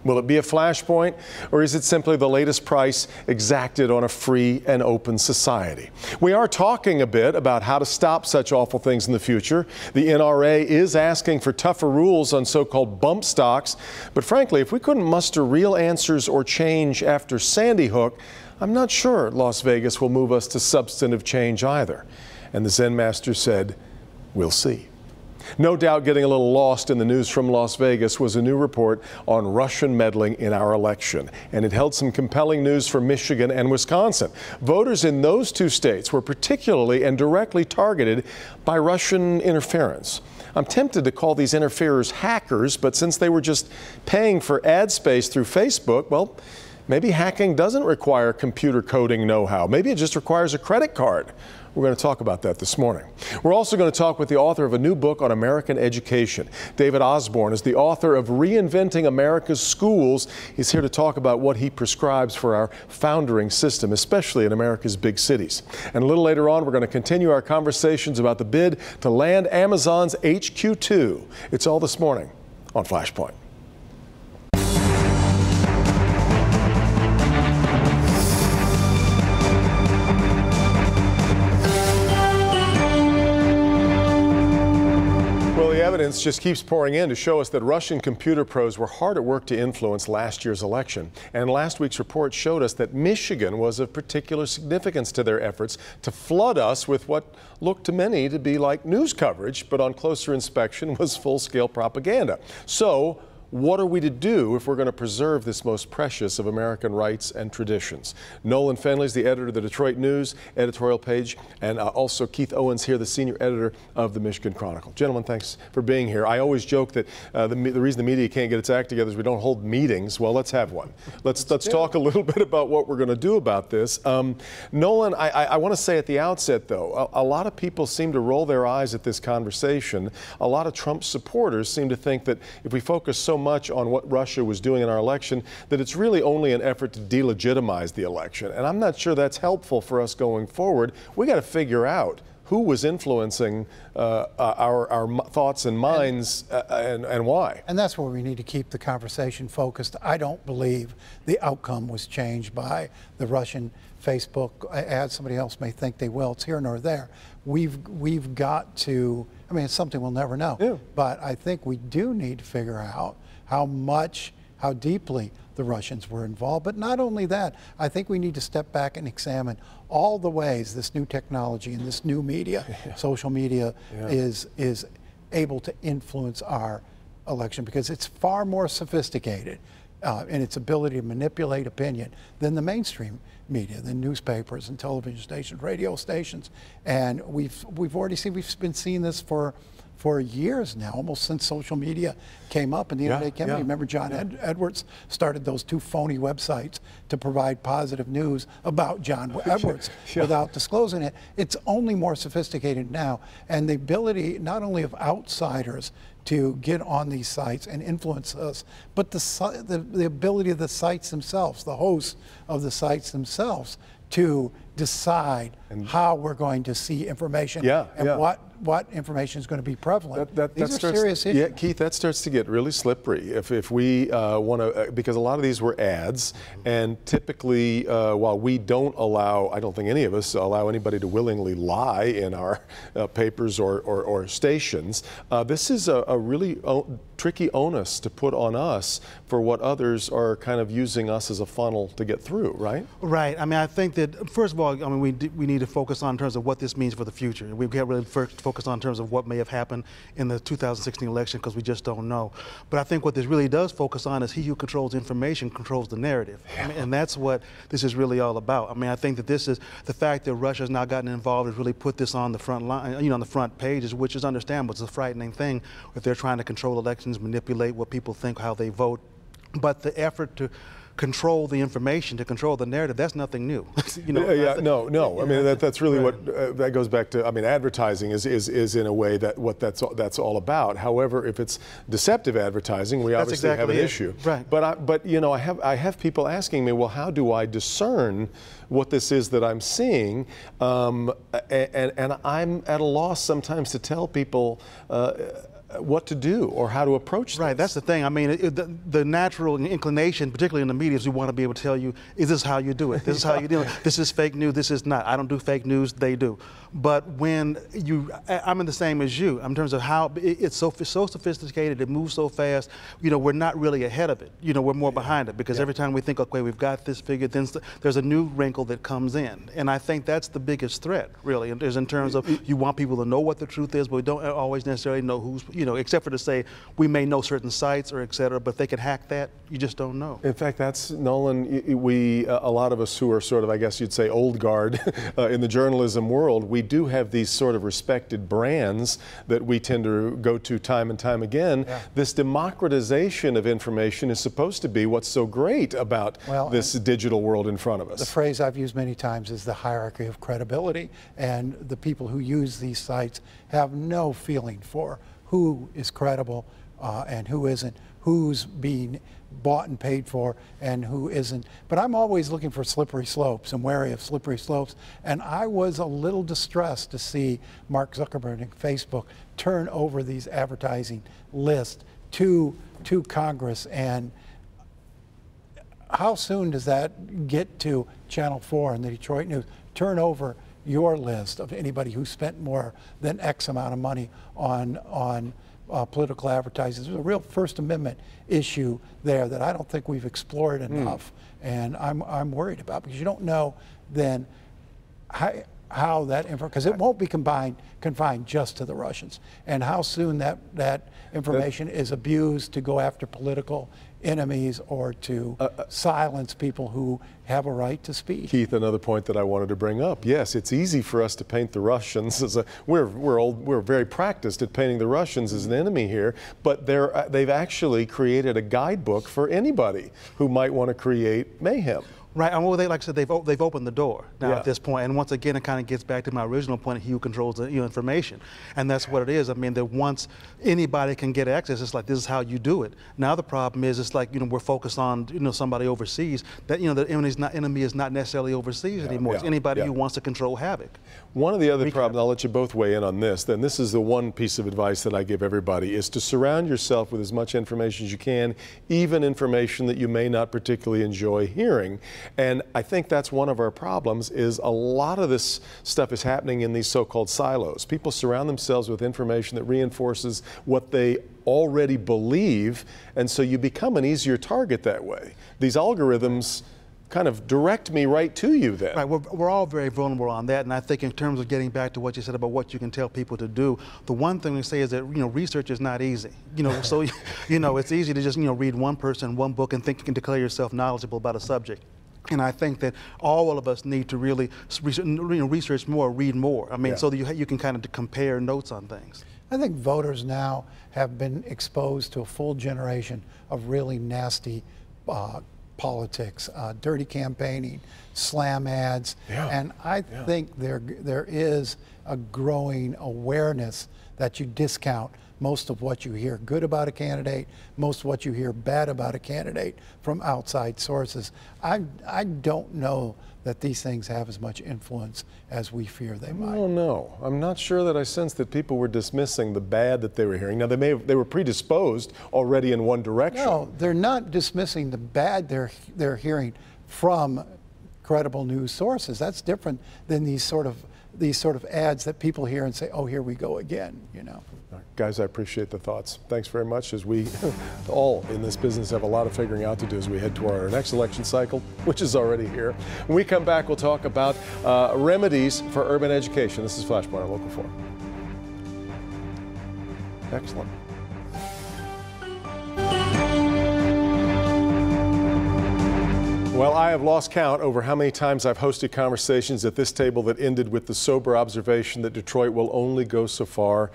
Will it be a flashpoint, or is it simply the latest price exacted on a free and open society? We are talking a bit about how to stop such awful things in the future. The NRA is asking for tougher rules on so-called bump stocks, but frankly, if we couldn't muster real answers or change after Sandy Hook, I'm not sure Las Vegas will move us to substantive change either. And the Zen master said, we'll see. No doubt getting a little lost in the news from Las Vegas was a new report on Russian meddling in our election. And it held some compelling news for Michigan and Wisconsin. Voters in those two states were particularly and directly targeted by Russian interference. I'm tempted to call these interferers hackers, but since they were just paying for ad space through Facebook, well, maybe hacking doesn't require computer coding know-how. Maybe it just requires a credit card. We're going to talk about that this morning. We're also going to talk with the author of a new book on American education. David Osborne is the author of Reinventing America's Schools. He's here to talk about what he prescribes for our foundering system, especially in America's big cities. And a little later on, we're going to continue our conversations about the bid to land Amazon's HQ2. It's all this morning on Flashpoint. Evidence just keeps pouring in to show us that Russian computer pros were hard at work to influence last year's election. And last week's report showed us that Michigan was of particular significance to their efforts to flood us with what looked to many to be like news coverage, but on closer inspection was full-scale propaganda. So, what are we to do if we're going to preserve this most precious of American rights and traditions? Nolan Fenley is the editor of the Detroit News editorial page, and also Keith Owens here, the senior editor of the Michigan Chronicle. Gentlemen, thanks for being here. I always joke that the reason the media can't get its act together is we don't hold meetings. Well, let's have one. Let's talk a little bit about what we're going to do about this. Nolan, I want to say at the outset, though, a lot of people seem to roll their eyes at this conversation. A lot of Trump supporters seem to think that if we focus so much on what Russia was doing in our election, that it's really only an effort to delegitimize the election. And I'm not sure that's helpful for us going forward. We got to figure out who was influencing our thoughts and minds and why. And that's where we need to keep the conversation focused. I don't believe the outcome was changed by the Russian Facebook ad. Somebody else may think they will. It's here nor there. We've got to, I mean, it's something we'll never know. Yeah. But I think we do need to figure out how deeply the Russians were involved. But not only that, I think we need to step back and examine all the ways this new technology and this new media, social media, is able to influence our election, because it's far more sophisticated in its ability to manipulate opinion than the mainstream media, than newspapers and television stations, radio stations. And we've been seeing this for years now, almost since social media came up and the internet came in. Remember, John Edwards started those two phony websites to provide positive news about John Edwards without disclosing it. It's only more sophisticated now, and the ability not only of outsiders to get on these sites and influence us, but the ability of the sites themselves, the hosts of the sites themselves, to decide how we're going to see information and what information is going to be prevalent. These are serious issues. Yeah, Keith, that starts to get really slippery if we want to, because a lot of these were ads, and typically while we don't allow, I don't think any of us allow anybody to willingly lie in our papers or stations, this is a really tricky onus to put on us for what others are kind of using us as a funnel to get through, right? Right. I mean, I think that, first of all, I mean, we need to focus on in terms of what this means for the future. We can't really focus on in terms of what may have happened in the 2016 election, because we just don't know. But I think what this really does focus on is he who controls information controls the narrative. I mean, and that's what this is really all about. I mean, I think that this is the fact that Russia has now gotten involved has really put this on the front line, on the front pages, which is understandable. It's a frightening thing if they're trying to control elections, manipulate what people think, how they vote. But the effort to control the information, to control the narrative, that's nothing new. No. I mean, that's really what that goes back to. I mean, advertising is in a way that's all about. However, if it's deceptive advertising, we obviously have an issue. Right. But you know, I have people asking me, well, how do I discern what this is that I'm seeing? And I'm at a loss sometimes to tell people. what to do or how to approach this. Right, that's the thing. I mean, the natural inclination, particularly in the media, is we want to be able to tell you, is this how you do it? This is how you do it. This is fake news, this is not. I don't do fake news, they do. But when I'm in the same as you in terms of how it's so sophisticated, it moves so fast, we're not really ahead of it. We're more behind it because every time we think, okay, we've got this figured, then there's a new wrinkle that comes in. And I think that's the biggest threat, really, is in terms of you want people to know what the truth is, but we don't always necessarily know who's, except for to say we may know certain sites or et cetera, but if they can hack that, you just don't know. In fact, that's, Nolan, a lot of us who are sort of, I guess you'd say, old guard in the journalism world, we do have these sort of respected brands that we tend to go to time and time again. Yeah. This democratization of information is supposed to be what's so great about this digital world in front of us. The phrase I've used many times is the hierarchy of credibility, and the people who use these sites have no feeling for who is credible and who isn't, who's being bought and paid for and who isn't. But I'm always looking for slippery slopes and wary of slippery slopes. And I was a little distressed to see Mark Zuckerberg and Facebook turn over these advertising lists to Congress. And how soon does that get to Channel 4 and the Detroit News? Turn over your list of anybody who spent more than X amount of money on political advertising. There's a real First Amendment issue there that I don't think we've explored enough, and I'm worried about, because you don't know then how that information, because it won't be confined just to the Russians, and how soon that information is abused to go after political enemies or to silence people who have a right to speak. Keith, another point that I wanted to bring up. Yes, it's easy for us to paint the Russians as we're very practiced at painting the Russians as an enemy here, but they've actually created a guidebook for anybody who might want to create mayhem. Right, and like I said, they've opened the door now at this point, and once again, it kind of gets back to my original point: he who controls the information, and that's what it is. I mean, that once anybody can get access, it's like this is how you do it. Now the problem is, it's like we're focused on somebody overseas. That the enemy is not necessarily overseas anymore. It's anybody who wants to control havoc. One of the other problems, I'll let you both weigh in on this. Then this is the one piece of advice that I give everybody: is to surround yourself with as much information as you can, even information that you may not particularly enjoy hearing. And I think that's one of our problems, is a lot of this stuff is happening in these so-called silos. People surround themselves with information that reinforces what they already believe, and so you become an easier target that way. These algorithms kind of direct me right to you then. Right, we're all very vulnerable on that, and I think in terms of getting back to what you said about what you can tell people to do, the one thing we say is that research is not easy. So it's easy to just read one person, one book, and think you can declare yourself knowledgeable about a subject. And I think that all of us need to really research more, read more. I mean, so that you can kind of compare notes on things. I think voters now have been exposed to a full generation of really nasty politics, dirty campaigning, slam ads, and I think there is a growing awareness that you discount most of what you hear good about a candidate, most of what you hear bad about a candidate from outside sources. I don't know that these things have as much influence as we fear they might. Oh no, I'm not sure that I sense that people were dismissing the bad that they were hearing. Now they were predisposed already in one direction. No, they're not dismissing the bad they're hearing from credible news sources. That's different than these sort of ads that people hear and say, "Oh, here we go again," Guys, I appreciate the thoughts. Thanks very much, as we all in this business have a lot of figuring out to do as we head to our next election cycle, which is already here. When we come back, we'll talk about remedies for urban education. This is Flashpoint on Local 4. Excellent. Well, I have lost count over how many times I've hosted conversations at this table that ended with the sober observation that Detroit will only go so far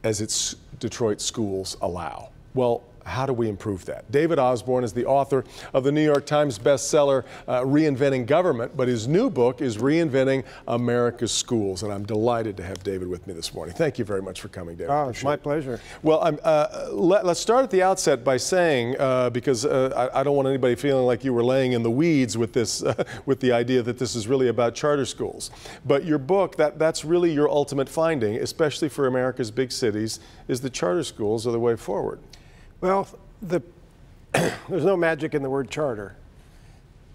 as its Detroit schools allow. Well, how do we improve that? David Osborne is the author of the New York Times bestseller, Reinventing Government, but his new book is Reinventing America's Schools, and I'm delighted to have David with me this morning. Thank you very much for coming, David. Oh, it's my pleasure. Well, let's start at the outset by saying, because I don't want anybody feeling like you were laying in the weeds with this, with the idea that this is really about charter schools. But your book, that's really your ultimate finding, especially for America's big cities, is that charter schools are the way forward. Well, there's no magic in the word charter.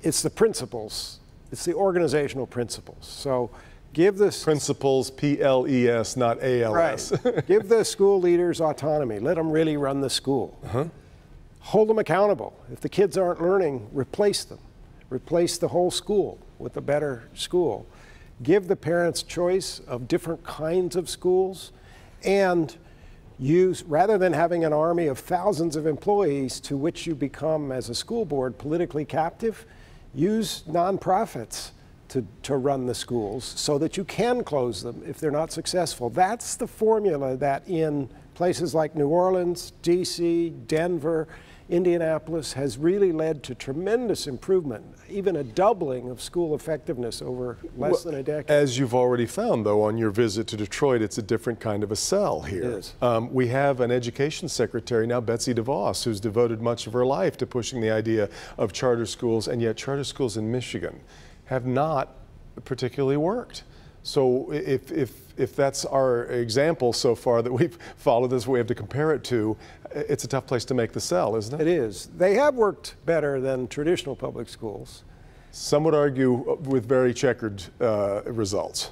It's the principles. It's the organizational principles. So give the principles, P-L-E-S, not A-L-S. Right. Give the school leaders autonomy. Let them really run the school. Hold them accountable. If the kids aren't learning, replace them. Replace the whole school with a better school. Give the parents choice of different kinds of schools, and use, rather than having an army of thousands of employees to which you become, as a school board, politically captive, use nonprofits to run the schools so that you can close them if they're not successful. That's the formula that in places like New Orleans, D.C., Denver, Indianapolis has really led to tremendous improvement, even a doubling of school effectiveness over less than a decade. As you've already found, though, on your visit to Detroit, it's a different kind of a sell here. It is. We have an education secretary now, Betsy DeVos, who's devoted much of her life to pushing the idea of charter schools, and yet charter schools in Michigan have not particularly worked. So if that's our example so far that we've followed this, we have to compare it to, it's a tough place to make the sell, isn't it? It is. They have worked better than traditional public schools. Some would argue with very checkered results.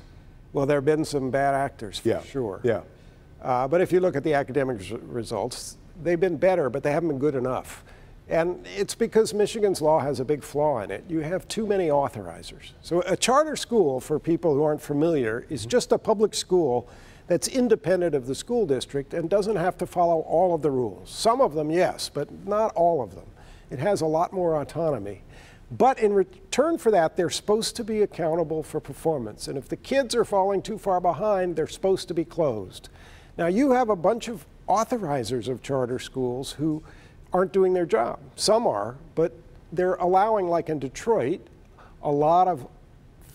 Well, there have been some bad actors, for sure. Yeah. But if you look at the academic results, they've been better, but they haven't been good enough. And it's because Michigan's law has a big flaw in it. You have too many authorizers. So a charter school, for people who aren't familiar, is just a public school that's independent of the school district and doesn't have to follow all of the rules. Some of them, yes, but not all of them. It has a lot more autonomy. But in return for that, they're supposed to be accountable for performance. And if the kids are falling too far behind, they're supposed to be closed. Now, you have a bunch of authorizers of charter schools who aren't doing their job. Some are, but they're allowing, like in Detroit, a lot of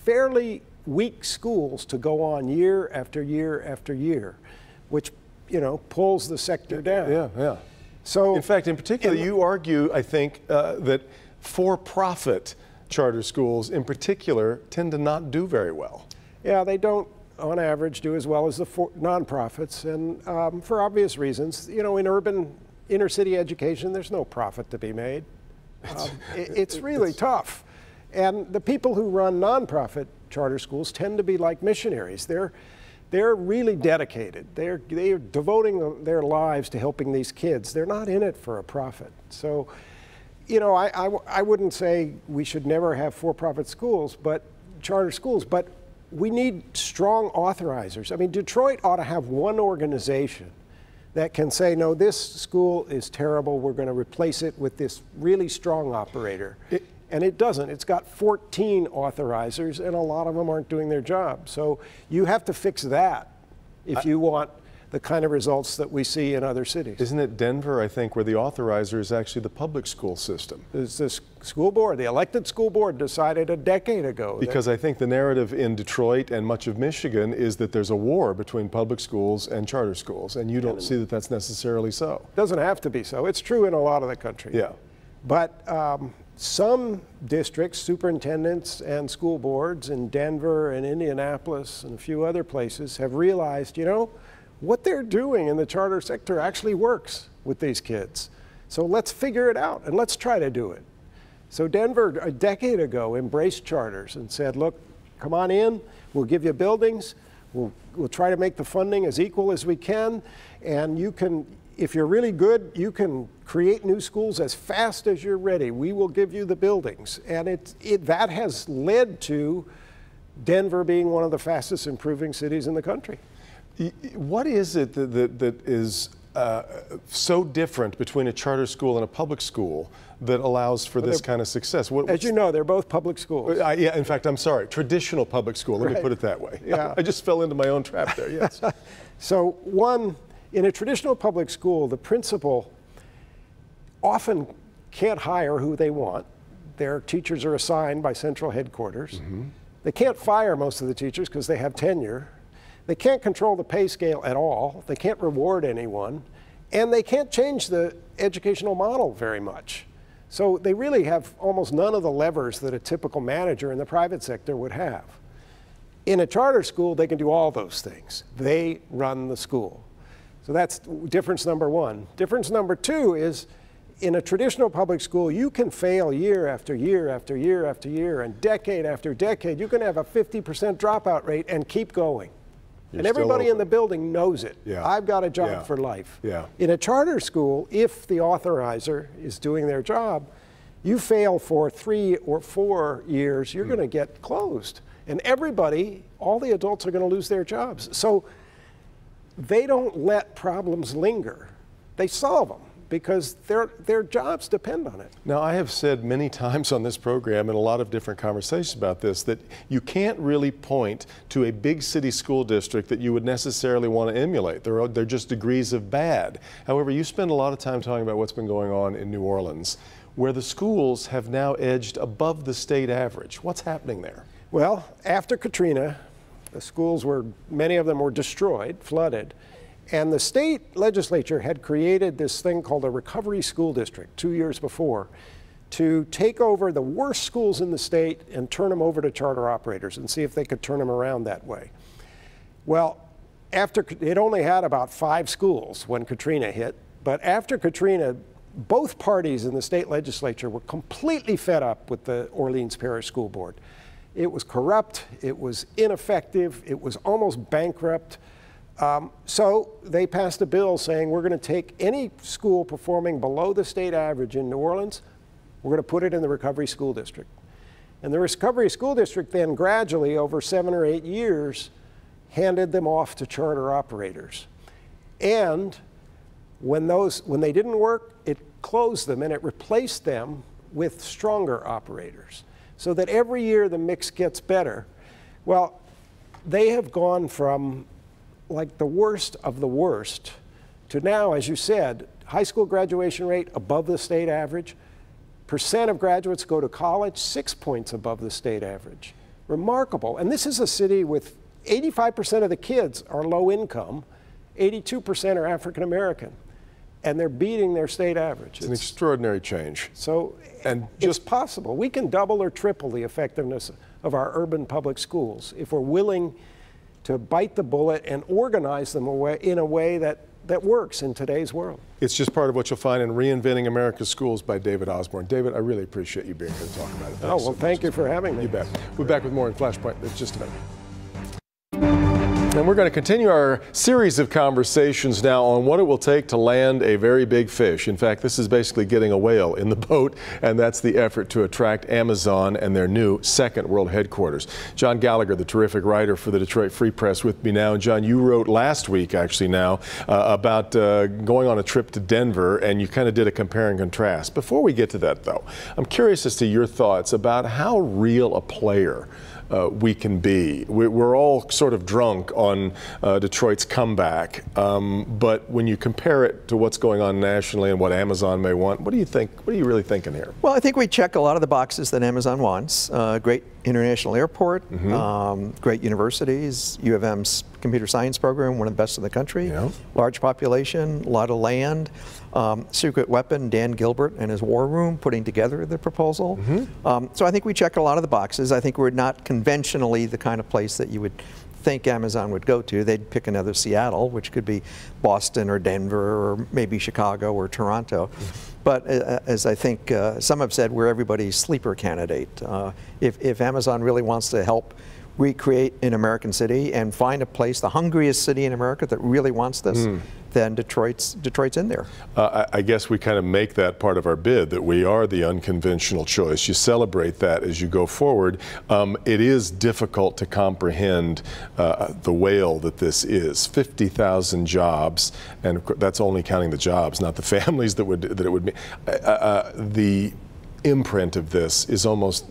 fairly weak schools to go on year after year after year, which, you know, pulls the sector down. Yeah. So, in fact, in particular, you argue, I think, that for-profit charter schools in particular tend to not do very well. Yeah, they don't, on average, do as well as the nonprofits, and for obvious reasons. You know, in urban inner city education, there's no profit to be made. It's really tough. And the people who run nonprofit charter schools tend to be like missionaries. They're really dedicated. They're devoting their lives to helping these kids. They're not in it for a profit. So, you know, I wouldn't say we should never have for-profit schools, but charter schools, but we need strong authorizers. I mean, Detroit ought to have one organization that can say, no, this school is terrible, we're going to replace it with this really strong operator. And it doesn't. It's got 14 authorizers, and a lot of them aren't doing their job. So you have to fix that if you want the kind of results that we see in other cities. Isn't it Denver, I think, where the authorizer is actually the public school system? It's the school board. The elected school board decided a decade ago. Because I think the narrative in Detroit and much of Michigan is that there's a war between public schools and charter schools, and you don't see that that's necessarily so. It doesn't have to be so. It's true in a lot of the country. Yeah. But some districts, superintendents and school boards in Denver and Indianapolis and a few other places have realized, you know, what they're doing in the charter sector actually works with these kids. So let's figure it out and let's try to do it. So Denver, a decade ago, embraced charters and said, look, come on in, we'll give you buildings, we'll try to make the funding as equal as we can, and you can, if you're really good, you can create new schools as fast as you're ready. We will give you the buildings. And that has led to Denver being one of the fastest improving cities in the country. What is it that is so different between a charter school and a public school that allows for this kind of success? As you know, they're both public schools. Yeah, in fact, I'm sorry, traditional public school, let me put it that way. Yeah. I just fell into my own trap there, yes. So one, in a traditional public school, the principal often can't hire who they want. Their teachers are assigned by central headquarters. They can't fire most of the teachers because they have tenure. They can't control the pay scale at all. They can't reward anyone. And they can't change the educational model very much. So they really have almost none of the levers that a typical manager in the private sector would have. In a charter school, they can do all those things. They run the school. So that's difference number one. Difference number two is, in a traditional public school, you can fail year after year after year after year, and decade after decade. You can have a 50% dropout rate and keep going. And everybody in the building knows it. I've got a job for life. In a charter school, if the authorizer is doing their job, you fail for 3 or 4 years, you're going to get closed. And everybody, all the adults are going to lose their jobs. So they don't let problems linger. They solve them, because their jobs depend on it. Now, I have said many times on this program, in a lot of different conversations about this, that you can't really point to a big city school district that you would necessarily want to emulate. They're just degrees of bad. However, you spend a lot of time talking about what's been going on in New Orleans, where the schools have now edged above the state average. What's happening there? Well, after Katrina, the schools many of them were destroyed, flooded. And the state legislature had created this thing called a recovery school district 2 years before, to take over the worst schools in the state and turn them over to charter operators and see if they could turn them around that way. Well, it only had about 5 schools when Katrina hit, but after Katrina, both parties in the state legislature were completely fed up with the Orleans Parish School Board. It was corrupt, it was ineffective, it was almost bankrupt. So they passed a bill saying, we're going to take any school performing below the state average in New Orleans, we're going to put it in the recovery school district. And the recovery school district then gradually, over 7 or 8 years, handed them off to charter operators. And when they didn't work, it closed them and it replaced them with stronger operators, so that every year the mix gets better. Well, they have gone from like the worst of the worst to now, as you said, high school graduation rate above the state average, percent of graduates go to college 6 points above the state average. Remarkable. And this is a city with 85% of the kids are low income, 82% are African American, and they're beating their state average. It's an extraordinary change. So it's possible. We can double or triple the effectiveness of our urban public schools if we're willing to bite the bullet and organize them in a way that works in today's world. It's just part of what you'll find in Reinventing America's Schools by David Osborne. David, I really appreciate you being here to talk about it. Thanks well, thank you for having me. You bet. We'll be back with more in Flashpoint in just a minute. And we're going to continue our series of conversations now on what it will take to land a very big fish. In fact, this is basically getting a whale in the boat, and that's the effort to attract Amazon and their new second world headquarters. John Gallagher, the terrific writer for the Detroit Free Press, with me now. And John, you wrote last week, actually now, about going on a trip to Denver, and you kind of did a compare and contrast. Before we get to that, though, I'm curious as to your thoughts about how real a player we can be. We're all sort of drunk on Detroit's comeback, but when you compare it to what's going on nationally and what Amazon may want, what do you think? What are you really thinking here? Well, I think we check a lot of the boxes that Amazon wants. Great international airport, great universities, U of M's computer science program, one of the best in the country, large population, a lot of land, secret weapon, Dan Gilbert and his war room putting together the proposal. So I think we check a lot of the boxes. I think we're not conventionally the kind of place that you would think Amazon would go to. They'd pick another Seattle, which could be Boston or Denver or maybe Chicago or Toronto. But as I think some have said, we're everybody's sleeper candidate. If Amazon really wants to help recreate an American city and find a place, the hungriest city in America that really wants this, then Detroit's in there. I guess we kind of make that part of our bid, that we are the unconventional choice. You celebrate that as you go forward. It is difficult to comprehend the whale that this is. 50,000 jobs, and that's only counting the jobs, not the families that it would be. The imprint of this is almost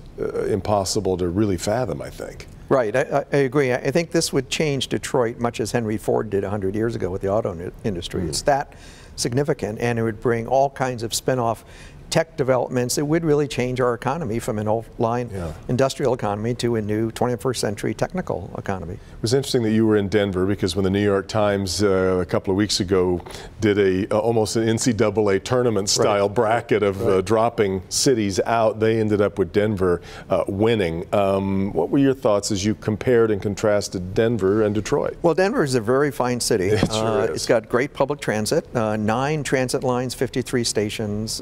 impossible to really fathom, I think. Right, I agree. I think this would change Detroit much as Henry Ford did 100 years ago with the auto industry. It's that significant, and it would bring all kinds of spin-off tech developments. It would really change our economy from an old-line industrial economy to a new 21st century technical economy. It was interesting that you were in Denver, because when the New York Times a couple of weeks ago did almost an NCAA tournament style bracket of dropping cities out, they ended up with Denver winning. What were your thoughts as you compared and contrasted Denver and Detroit? Well, Denver is a very fine city. It sure is. It's got great public transit, 9 transit lines, 53 stations,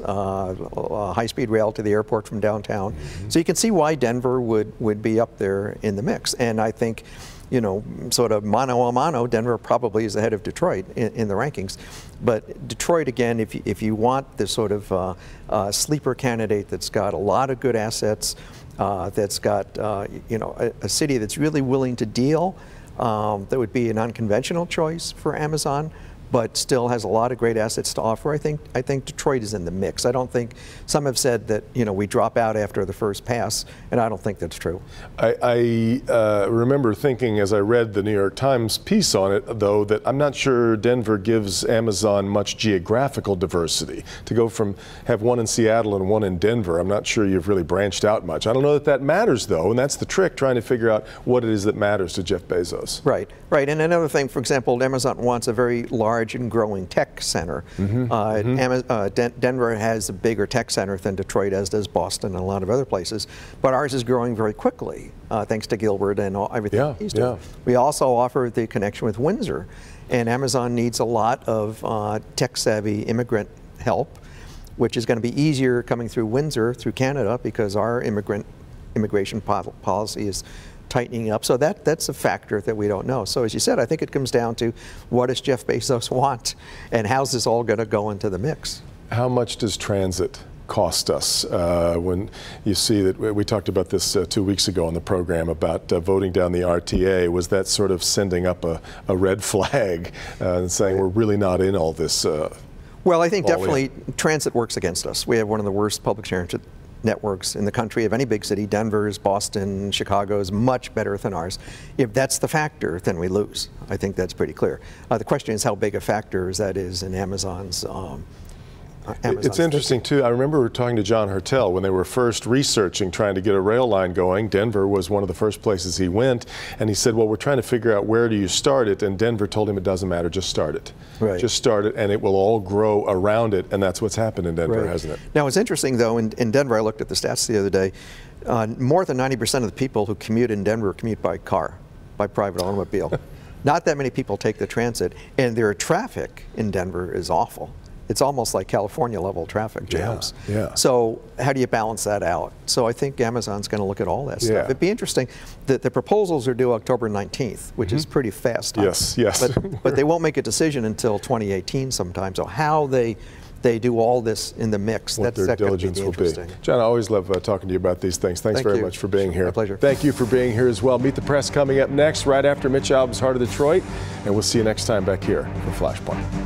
high-speed rail to the airport from downtown. So you can see why Denver would be up there in the mix. And I think, you know, sort of mano a mano, Denver probably is ahead of Detroit in the rankings. But Detroit, again, if you want this sort of sleeper candidate that's got a lot of good assets, that's got, you know, a city that's really willing to deal, that would be an unconventional choice for Amazon, but still has a lot of great assets to offer. I think Detroit is in the mix. I don't think, some have said that, you know, we drop out after the first pass, and I don't think that's true. I remember thinking as I read the New York Times piece on it, though, that I'm not sure Denver gives Amazon much geographical diversity. To go from have one in Seattle and one in Denver, I'm not sure you've really branched out much. I don't know that that matters, though, and that's the trick, trying to figure out what it is that matters to Jeff Bezos. Right, right. And another thing, for example, Amazon wants a very large and growing tech center. Denver has a bigger tech center than Detroit, as does Boston and a lot of other places, but ours is growing very quickly, thanks to Gilbert and everything he's doing. We also offer the connection with Windsor, and Amazon needs a lot of tech-savvy immigrant help, which is going to be easier coming through Windsor, through Canada, because our immigration policy is tightening up. So that's a factor that we don't know. So as you said, I think it comes down to what does Jeff Bezos want, and how's this all going to go into the mix? How much does transit cost us? When you see that, we talked about this 2 weeks ago on the program about voting down the RTA, was that sort of sending up a red flag and saying we're really not in all this? Well, I think definitely transit works against us. We have one of the worst public transit networks in the country of any big city. Denver's, Boston, Chicago's much better than ours. If that's the factor, then we lose. I think that's pretty clear. The question is how big a factor that is in Amazon's It's interesting too. I remember talking to John Hertel when they were first researching trying to get a rail line going. Denver was one of the first places he went, and he said, well, we're trying to figure out where do you start it, and Denver told him it doesn't matter, just start it. Right. Just start it, and it will all grow around it, and that's what's happened in Denver, hasn't it? Now, it's interesting, though, in Denver, I looked at the stats the other day, more than 90% of the people who commute in Denver commute by car, by private automobile. Not that many people take the transit, and their traffic in Denver is awful. It's almost like California level traffic jams. So how do you balance that out? So I think Amazon's going to look at all that stuff. It'd be interesting. The proposals are due October 19th, which is pretty fast. Yes. But they won't make a decision until 2018 sometime. So how they do all this in the mix, what their diligence will be. John, I always love talking to you about these things. Thanks very much for being here. My pleasure. Thank you for being here as well. Meet the Press coming up next, right after Mitch Albom's Heart of Detroit, and we'll see you next time back here for Flashpoint.